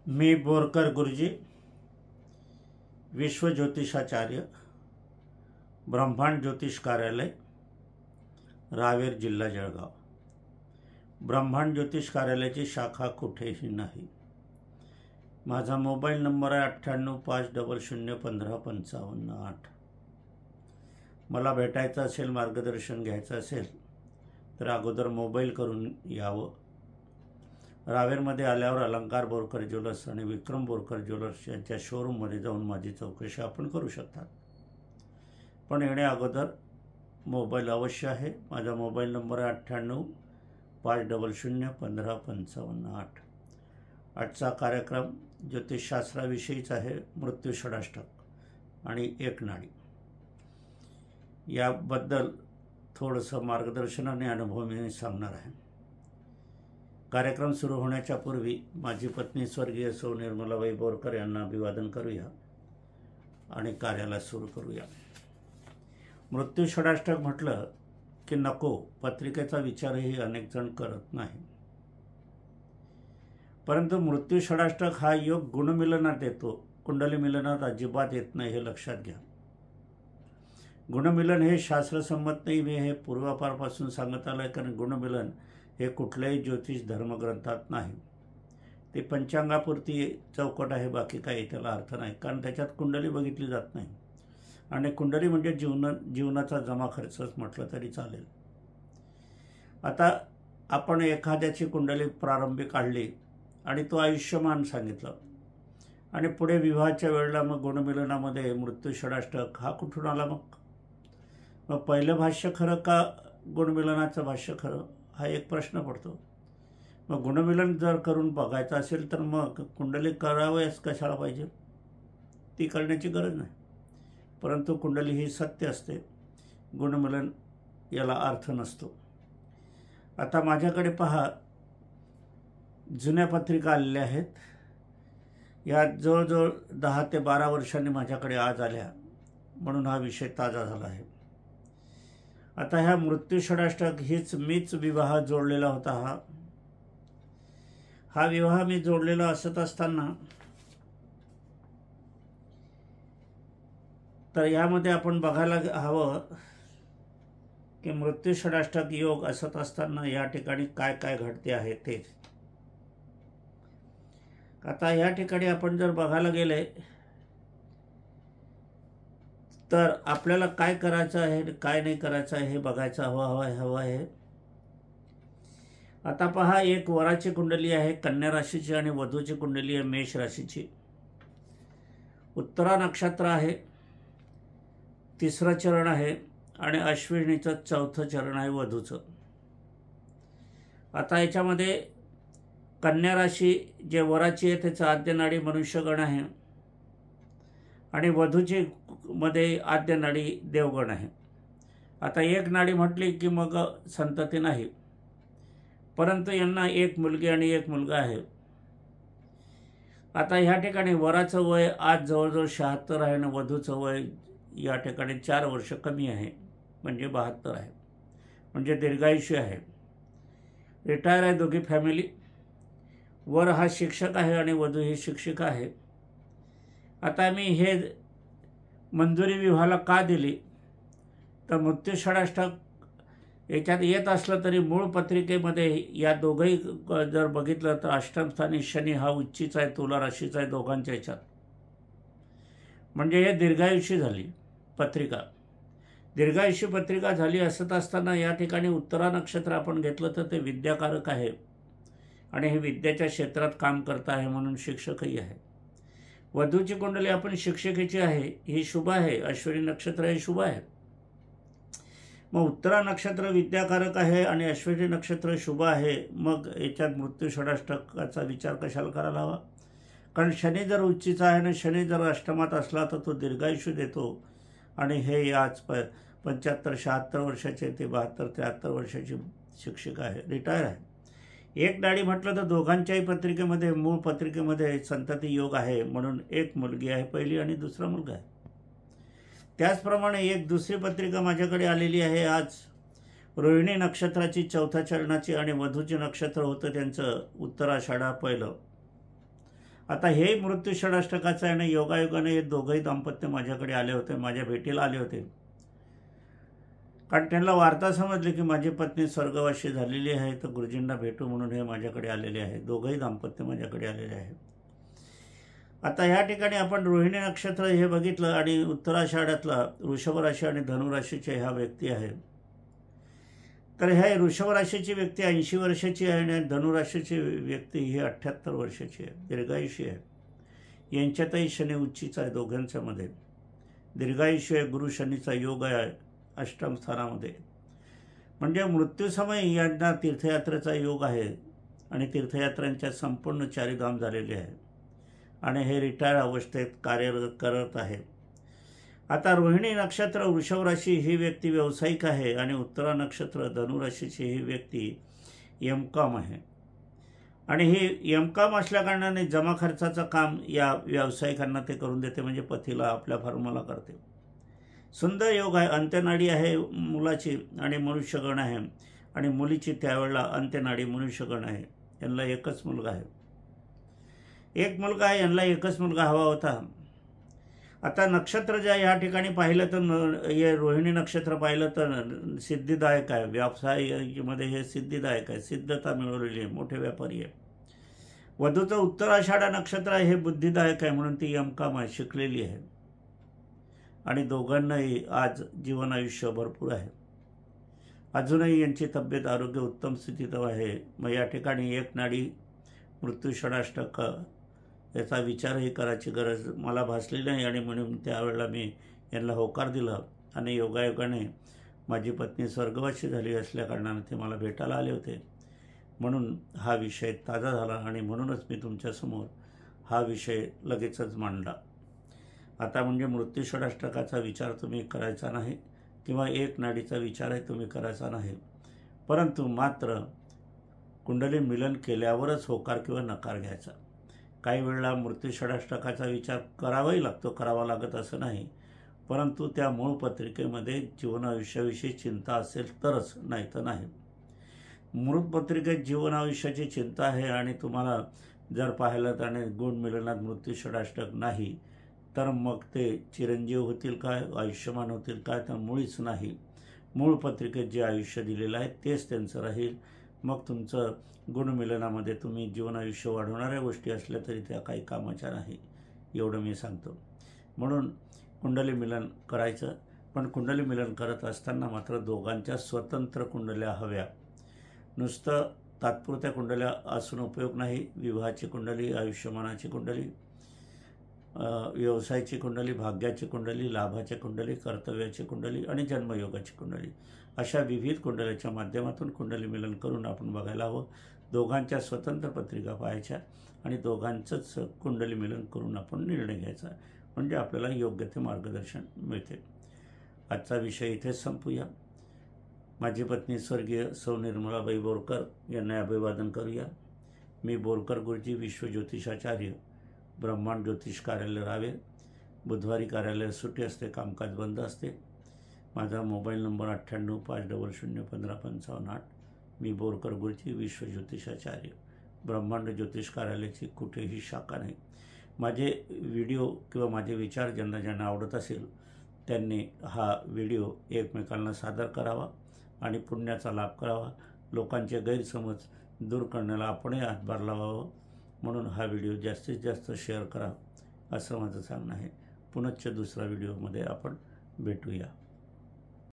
मी बोरकर गुरुजी, विश्व ज्योतिषाचार्य, ब्रह्मांड ज्योतिष कार्यालय, रावेर, जिल्हा जळगाव। ब्रह्मांड ज्योतिष कार्यालयाची शाखा कुठेही नाही। माझा मोबाईल नंबर आहे 9850015558। मला भेटायचं असेल, मार्गदर्शन घ्यायचं असेल तर अगोदर मोबाईल करून यावं। रावेरमध्ये आल्यावर अलंकार बोरकर ज्वेलर्स आणि विक्रम बोरकर ज्वेलर्स यांच्या शोरूममध्ये जाऊन माझी चौकशी आपण करू शकता। पण येण्या अगोदर मोबाईल अवश्य आहे। माझा मोबाईल नंबर आहे 9850015558। आजचा कार्यक्रम ज्योतिषशास्त्राविषयीच आहे। मृत्यू षडाष्टक आणि एक नाडी याबद्दल थोडंसं मार्गदर्शन आणि अनुभव मी सांगणार आहे। कार्यक्रम सुरू होण्याच्या पूर्वी माझी पत्नी स्वर्गीय सौ निर्मलाबाई बोरकर यांना अभिवादन करूया आणि कार्याला सुरू करूया। मृत्यू षडाष्टक म्हटलं की नको, पत्रिकेचा विचारही अनेक जण करत नाही। परंतु मृत्यू षडाष्टक हा योग गुणमिलनात येतो, कुंडली मिलनात अजिबात येत नाही, हे लक्षात घ्या। गुणमिलन हे शास्त्रसंमत नाही, मी हे पूर्वापारपासून सांगत आलं आहे। कारण गुणमिलन हे कुठल्याही ज्योतिष धर्मग्रंथात नाही। ते पंचांगापुरती चौकट आहे, बाकी काही त्याला अर्थ नाही। कारण त्याच्यात कुंडली बघितली जात नाही आणि कुंडली म्हणजे जीवनाचा जमा खर्चच म्हटलं तरी चालेल। आता आपण एखाद्याची कुंडली प्रारंभी काढली आणि तो आयुष्यमान सांगितलं आणि पुढे विवाहाच्या वेळेला मग गुणमिलनामध्ये मृत्यू षडाष्टक हा कुठून आला? मग पहिलं भाष्य खरं का गुणमिलनाचं भाष्य खरं, हा एक प्रश्न पडतो। मग गुणमिलन जर करून बघायचं असेल तर मग कुंडली करावयास कशाला पाहिजे? ती करण्याची गरज नाही। परंतु कुंडली ही सत्य असते, गुणमिलन याला अर्थ नसतो। आता माझ्याकडे पहा, जुन्या पत्रिका आलेल्या आहेत। या जवळजवळ 10 ते 12 वर्षांनी माझ्याकडे आज आल्या, म्हणून हा विषय ताजा झाला आहे। आता ह्या मृत्यू षडाष्टक हीच मीच विवाह जोडलेला होता। हा विवाह मी जोडलेला असत असताना तर यामध्ये आपण बघायला हवं की मृत्यू षडाष्टक योग असत असताना या ठिकाणी काय काय घडते आहे ते। आता या ठिकाणी आपण जर बघायला गेले तर आपल्याला काय करायचं आहे, काय नाही करायचं आहे हे बघायचं हवं आहे। आता पहा, एक वराची कुंडली आहे कन्या राशीची आणि वधूची कुंडली आहे मेष राशीची। उत्तरा नक्षत्र आहे, 3रं चरण आहे आणि अश्विनीचं 4थं चरण आहे वधूचं। आता याच्यामध्ये कन्या राशी जे वराची आहे त्याचं आद्य नाडी मनुष्यगण आहे आणि वधूची मध्ये आद्य नाडी देवगण आहे। आता एक नाडी म्हटली की मग संतती नाही, परंतु यांना एक मुलगी आणि एक मुलगा आहे। आता ह्या ठिकाणी वराचं वय आज जवळजवळ 76 आहे आणि वधूचं वय या ठिकाणी 4 वर्ष कमी आहे, म्हणजे 72 आहे, म्हणजे दीर्घायुष्य आहे। रिटायर आहे दोघी फॅमिली। वर हा शिक्षक आहे आणि वधू ही शिक्षिका आहे। आता मी हे मंजुरी विवाहाला का दिली तर मृत्यू षडाष्टक याच्यात येत असलं तरी मूळ पत्रिकेमध्ये या दोघंही जर बघितलं तर अष्टम स्थानी शनी हा उच्चीचा आहे, तुला राशीचा आहे दोघांच्या याच्यात, म्हणजे हे दीर्घायुष्य झाली पत्रिका। दीर्घायुष्य पत्रिका झाली असत असताना या ठिकाणी उत्तरा नक्षत्र आपण घेतलं तर ते विद्याकारक आहे आणि हे विद्याच्या क्षेत्रात काम करत आहे, म्हणून शिक्षकही आहे। वधूची कुंडली आपण शिक्षकेची आहे, ही शुभ आहे। अश्विनी नक्षत्र हे शुभ आहे। मग उत्तरा नक्षत्र विद्याकारक आहे आणि अश्विनी नक्षत्र शुभ आहे, मग याच्यात मृत्यू षडाष्टकाचा विचार कशाला करायला हवा? कारण शनी जर उच्चीचा आहे आणि शनी जर अष्टमात असला तर तो दीर्घायुष्य देतो आणि हे आज 75-76 वर्षाचे ते 72-73 वर्षाची शिक्षिका आहे, रिटायर आहे। एक नाडी म्हटलं तर दोघांच्याही पत्रिकेमध्ये मूळ पत्रिकेमध्ये संतती योग आहे, म्हणून एक मुलगी आहे पहिली आणि दुसरा मुलगा आहे। त्याचप्रमाणे एक दुसरी पत्रिका माझ्याकडे आलेली आहे आज, रोहिणी नक्षत्राची 4थ्या चरणाची आणि वधूचे नक्षत्र होतं त्यांचं उत्तराषाढा पहिलं आता हे मृत्यू षडाष्टकाचं आहे ना, योगायोगाने हे दोघंही दाम्पत्य माझ्याकडे आले होते, माझ्या भेटीला आले होते. कारण त्यांना वार्ता समजली की माझी पत्नी स्वर्गवासी झालेली आहे, तर गुरुजींना भेटू म्हणून हे माझ्याकडे आलेले आहे. दोघंही दाम्पत्य माझ्याकडे आलेले आहे. आता ह्या ठिकाणी आपण रोहिणी नक्षत्र हे बघितलं आणि उत्तराषाढातला वृषभ राशी आणि धनु राशीच्या ह्या व्यक्ती आहे. तर ह्या वृषभ राशीची व्यक्ती 80 वर्षाची आहे आणि धनु राशीची व्यक्ती ही 78 वर्षाची आहे, दीर्घायुषी आहे. यांच्यातही शनी उच्चीचा आहे, दोघांच्यामध्ये दीर्घायुष्य आहे. गुरु शनीचा योग आहे अष्टम स्थानामध्ये. म्हणजे मृत्यूसमयी यांना तीर्थयात्रेचा योग आहे आणि तीर्थयात्रांच्या संपूर्ण चारीधाम झालेले आहे आणि हे रिटायर अवस्थेत कार्यरत करत आहे. आता रोहिणी नक्षत्र वृषभ राशी ही व्यक्ती व्यावसायिक आहे आणि उत्तरा नक्षत्र धनु राशीची ही व्यक्ती एमकॉम आहे. आणि हे एमकॉम असल्याकारणाने जमा खर्चाचं काम या व्यावसायिकांना ते करून देते, म्हणजे पतीला आपल्या फर्माला करते. सुंदर योग आहे. अंत्यनाडी आहे मुलाची आणि मनुष्यगण आहे आणि मुलीची त्यावेळेला अंत्यनाडी मनुष्यगण आहे. यांना एकच मुलगा आहे, एक मुलगा आहे. यांना एकच मुलगा हवा होता. आता नक्षत्र ज्या ह्या ठिकाणी पाहिलं तर हे रोहिणी नक्षत्र पाहिलं तर सिद्धिदायक आहे. व्यवसायामध्ये हे सिद्धिदायक आहे, सिद्धता मिळवलेली आहे, मोठे व्यापारी आहे. वधूचं उत्तराषाढा नक्षत्र आहे, हे बुद्धिदायक आहे म्हणून ती एमकॉम आहे, शिकलेली आहे आणि दोघांनाही आज जीवन आयुष्य भरपूर आहे. अजूनही यांची तब्येत आरोग्य उत्तम स्थितीत आहे. मग या ठिकाणी एक नाडी मृत्यू षडाष्टक याचा विचारही करायची गरज मला भासली नाही आणि म्हणून त्यावेळेला मी यांना होकार दिला आणि योगायोगाने माझी पत्नी स्वर्गवासी झाली असल्याकारणाने ते मला भेटायला आले होते. म्हणून हा विषय ताजा झाला आणि म्हणूनच मी तुमच्यासमोर हा विषय लगेचच मांडला. आता म्हणजे मृत्यू षडाष्टकाचा विचार तुम्ही करायचा नाही किंवा एक नाडीचा विचारही तुम्ही करायचा नाही, परंतु मात्र कुंडली मिलन केल्यावरच होकार किंवा नकार घ्यायचा. काही वेळेला मृत्यू षडाष्टकाचा विचार करावाही लागतो, करावा लागत असं नाही, परंतु त्या मूळ पत्रिकेमध्ये जीवन आयुष्याविषयी चिंता असेल तरच, नाही तर नाही. मृत पत्रिकेत जीवन आयुष्याची चिंता आहे आणि तुम्हाला जर पाहिलं तर गुण मिलनात मृत्यू षडाष्टक नाही तर मग ते चिरंजीव होतील काय, आयुष्यमान होतील काय, तर मुळीच नाही. मूळ पत्रिकेत जे आयुष्य दिलेलं आहे तेच त्यांचं राहील. मग तुमचं गुणमिलनामध्ये तुम्ही जीवन आयुष्य वाढवणाऱ्या गोष्टी असल्या तरी त्या काही कामाच्या नाही, एवढं मी सांगतो. म्हणून कुंडली मिलन करायचं, पण कुंडली मिलन करत असताना मात्र दोघांच्या स्वतंत्र कुंडल्या हव्या. नुसतं तात्पुरत्या कुंडल्या असून उपयोग नाही. विवाहाची कुंडली, आयुष्यमानाची कुंडली, व्यवसायाची कुंडली, भाग्याची कुंडली, लाभाची कुंडली, कर्तव्याची कुंडली आणि जन्मयोगाची कुंडली, अशा विविध कुंडल्याच्या माध्यमातून कुंडली मिलन करून आपण बघायला हवं. दोघांच्या स्वतंत्र पत्रिका पाहायच्या आणि दोघांचंच कुंडली मिलन करून आपण निर्णय घ्यायचा, म्हणजे आपल्याला योग्य ते मार्गदर्शन मिळते. आजचा विषय इथेच संपूया. माझी पत्नी स्वर्गीय सौ निर्मलाबाई बोरकर यांना अभिवादन करूया. मी बोरकर गुरुजी, विश्वज्योतिषाचार्य, ब्रह्मांड ज्योतिष कार्यालय रावेर. बुधवारी कार्यालय सुट्टी असते, कामकाज बंद असते. माझा मोबाईल नंबर 9850015558. मी बोरकर गुरुजी, विश्वज्योतिषाचार्य, ब्रह्मांड ज्योतिष कार्यालयाची कुठेही शाखा नाही. माझे व्हिडिओ किंवा माझे विचार ज्यांना आवडत असेल त्यांनी हा व्हिडिओ एकमेकांना सादर करावा आणि पुण्याचा लाभ करावा. लोकांचे गैरसमज दूर करण्याला आपणही हातभार लावावा, म्हणून हा व्हिडिओ जास्तीत जास्त शेअर करा असं माझं सांगणं आहे. पुनश्च दुसऱ्या व्हिडिओमध्ये आपण भेटूया.